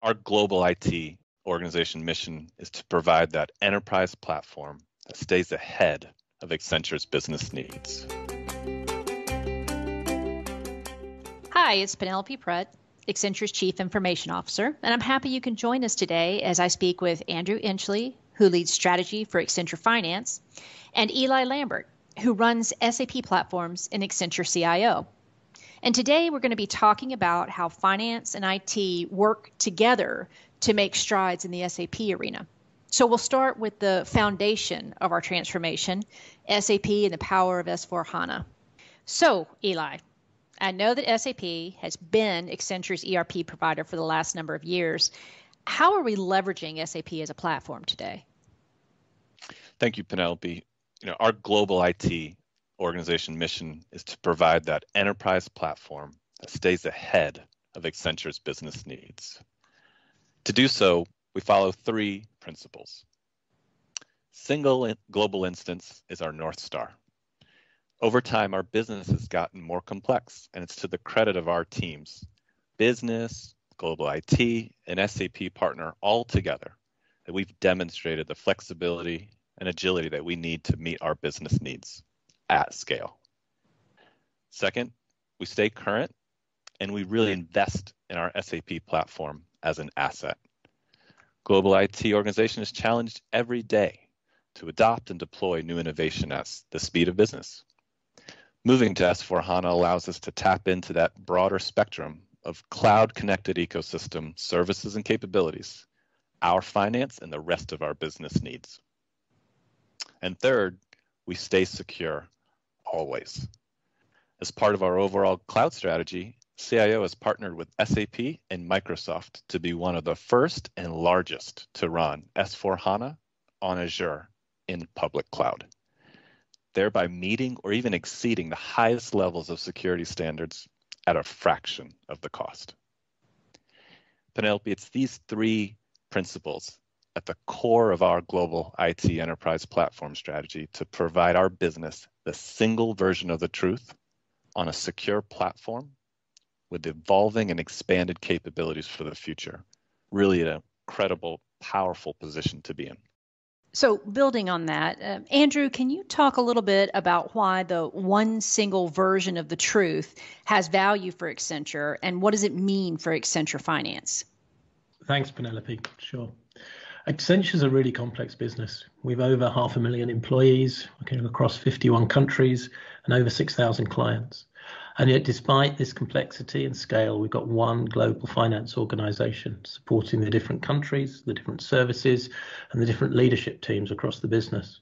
Our global IT organization mission is to provide that enterprise platform that stays ahead of Accenture's business needs. Hi, it's Penelope Pratt, Accenture's Chief Information Officer, and I'm happy you can join us today as I speak with Andrew Enchley, who leads strategy for Accenture Finance, and Eli Lambert, who runs SAP platforms in Accenture CIO. And today we're going to be talking about how finance and IT work together to make strides in the SAP arena. So we'll start with the foundation of our transformation, SAP and the power of S/4HANA. So, Eli, I know that SAP has been Accenture's ERP provider for the last number of years. How are we leveraging SAP as a platform today? Thank you, Penelope. Our global IT organization mission is to provide that enterprise platform that stays ahead of Accenture's business needs. To do so, we follow three principles. Single global instance is our North Star. Over time, our business has gotten more complex, and it's to the credit of our teams, business, global IT, and SAP partner all together, that we've demonstrated the flexibility and agility that we need to meet our business needs at scale. Second, we stay current, and we really invest in our SAP platform as an asset. Global IT organization is challenged every day to adopt and deploy new innovation at the speed of business. Moving to S/4HANA allows us to tap into that broader spectrum of cloud-connected ecosystem services and capabilities, our finance and the rest of our business needs. And third, we stay secure always. As part of our overall cloud strategy, CIO has partnered with SAP and Microsoft to be one of the first and largest to run S/4HANA on Azure in public cloud, thereby meeting or even exceeding the highest levels of security standards at a fraction of the cost. Penelope, it's these three principles at the core of our global IT enterprise platform strategy to provide our business the single version of the truth on a secure platform with evolving and expanded capabilities for the future. Really an incredible, powerful position to be in. So building on that, Andrew, can you talk a little bit about why the one single version of the truth has value for Accenture, and what does it mean for Accenture Finance? Thanks, Penelope. Sure. Accenture's a really complex business. We've over 500,000 employees working across 51 countries and over 6,000 clients. And yet, despite this complexity and scale, we've got one global finance organization supporting the different countries, the different services, and the different leadership teams across the business.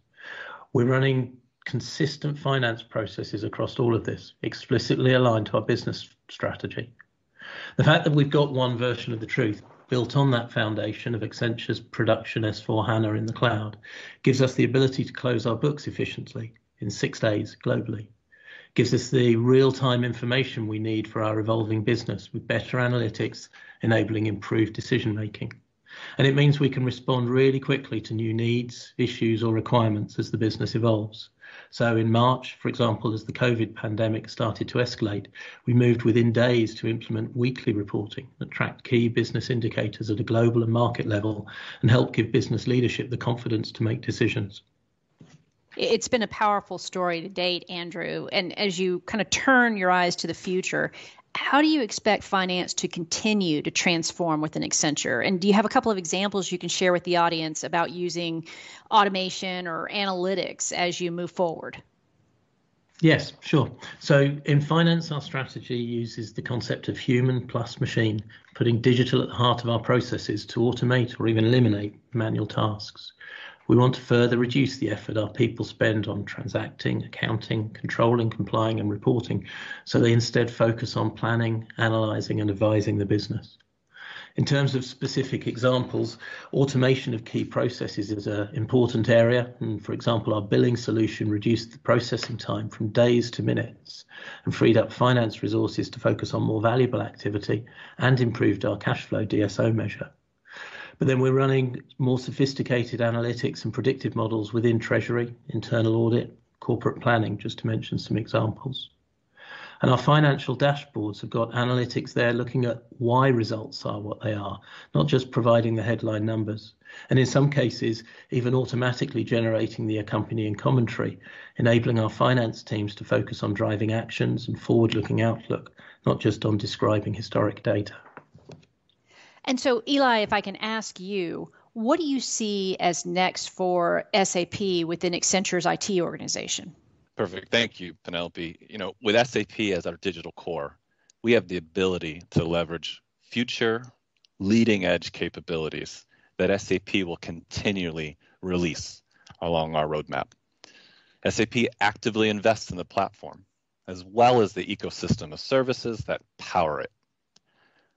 We're running consistent finance processes across all of this, explicitly aligned to our business strategy. The fact that we've got one version of the truth built on that foundation of Accenture's production S/4HANA in the cloud gives us the ability to close our books efficiently in 6 days globally. Gives us the real-time information we need for our evolving business with better analytics, enabling improved decision-making. And it means we can respond really quickly to new needs, issues, or requirements as the business evolves. So in March, for example, as the COVID pandemic started to escalate, we moved within days to implement weekly reporting that tracked key business indicators at a global and market level and helped give business leadership the confidence to make decisions. It's been a powerful story to date, Andrew. And as you kind of turn your eyes to the future, how do you expect finance to continue to transform within Accenture? And do you have a couple of examples you can share with the audience about using automation or analytics as you move forward? Yes, sure. So in finance, our strategy uses the concept of human plus machine, putting digital at the heart of our processes to automate or even eliminate manual tasks. We want to further reduce the effort our people spend on transacting, accounting, controlling, complying, and reporting, so they instead focus on planning, analysing, and advising the business. In terms of specific examples, automation of key processes is an important area. And for example, our billing solution reduced the processing time from days to minutes and freed up finance resources to focus on more valuable activity and improved our cash flow DSO measure. But then we're running more sophisticated analytics and predictive models within Treasury, internal audit, corporate planning, just to mention some examples. And our financial dashboards have got analytics there looking at why results are what they are, not just providing the headline numbers. And in some cases, even automatically generating the accompanying commentary, enabling our finance teams to focus on driving actions and forward-looking outlook, not just on describing historic data. And so, Eli, if I can ask you, what do you see as next for SAP within Accenture's IT organization? Perfect. Thank you, Penelope. With SAP as our digital core, we have the ability to leverage future leading edge capabilities that SAP will continually release along our roadmap. SAP actively invests in the platform, as well as the ecosystem of services that power it.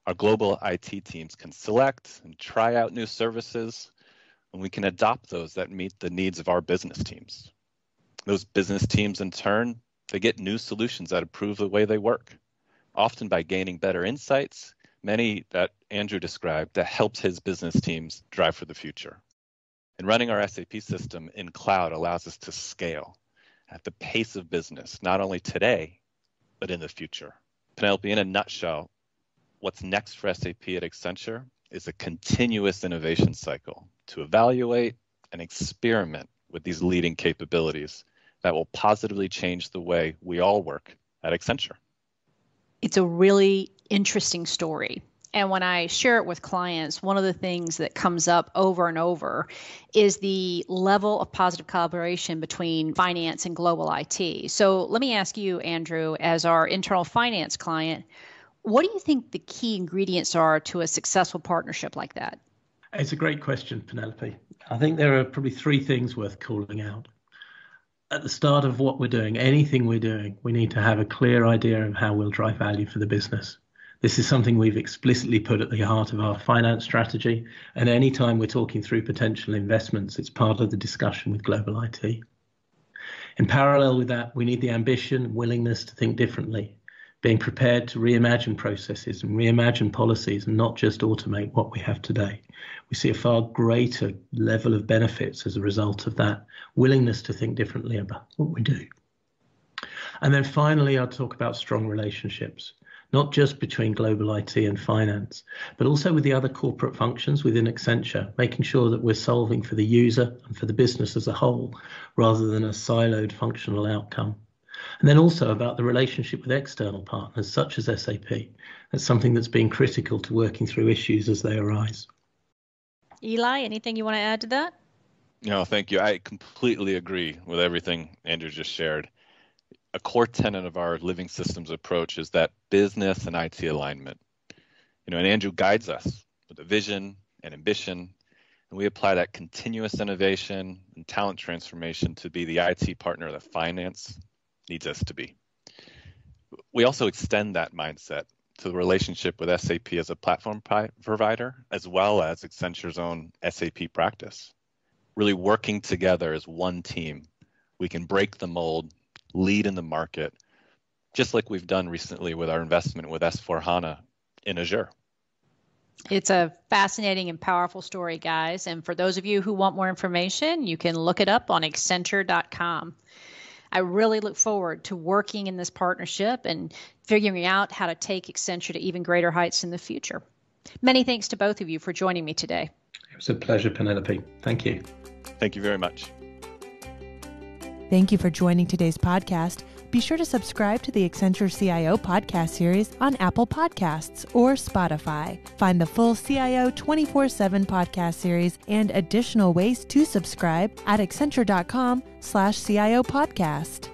Our global IT teams can select and try out new services, and we can adopt those that meet the needs of our business teams. Those business teams, in turn, they get new solutions that improve the way they work, often by gaining better insights, many that Andrew described, that helps his business teams drive for the future. And running our SAP system in cloud allows us to scale at the pace of business, not only today, but in the future. Penelope, in a nutshell, what's next for SAP at Accenture is a continuous innovation cycle to evaluate and experiment with these leading capabilities that will positively change the way we all work at Accenture. It's a really interesting story. And when I share it with clients, one of the things that comes up over and over is the level of positive collaboration between finance and global IT. So let me ask you, Andrew, as our internal finance client, what do you think the key ingredients are to a successful partnership like that? It's a great question, Penelope. I think there are probably three things worth calling out. At the start of what we're doing, anything we're doing, we need to have a clear idea of how we'll drive value for the business. This is something we've explicitly put at the heart of our finance strategy. And anytime we're talking through potential investments, it's part of the discussion with global IT. In parallel with that, we need the ambition and willingness to think differently, being prepared to reimagine processes and reimagine policies and not just automate what we have today. We see a far greater level of benefits as a result of that willingness to think differently about what we do. And then finally, I'll talk about strong relationships, not just between global IT and finance, but also with the other corporate functions within Accenture, making sure that we're solving for the user and for the business as a whole, rather than a siloed functional outcome. And then also about the relationship with external partners, such as SAP. That's something that's been critical to working through issues as they arise. Eli, anything you want to add to that? No, thank you. I completely agree with everything Andrew just shared. A core tenet of our living systems approach is that business and IT alignment. And Andrew guides us with a vision and ambition, and we apply that continuous innovation and talent transformation to be the IT partner that finance needs us to be. We also extend that mindset to the relationship with SAP as a platform provider, as well as Accenture's own SAP practice. Really working together as one team, we can break the mold, lead in the market, just like we've done recently with our investment with S4HANA in Azure. It's a fascinating and powerful story, guys. And for those of you who want more information, you can look it up on Accenture.com. I really look forward to working in this partnership and figuring out how to take Accenture to even greater heights in the future. Many thanks to both of you for joining me today. It was a pleasure, Penelope. Thank you. Thank you very much. Thank you for joining today's podcast. Be sure to subscribe to the Accenture CIO podcast series on Apple Podcasts or Spotify. Find the full CIO 24/7 podcast series and additional ways to subscribe at Accenture.com/CIO podcast.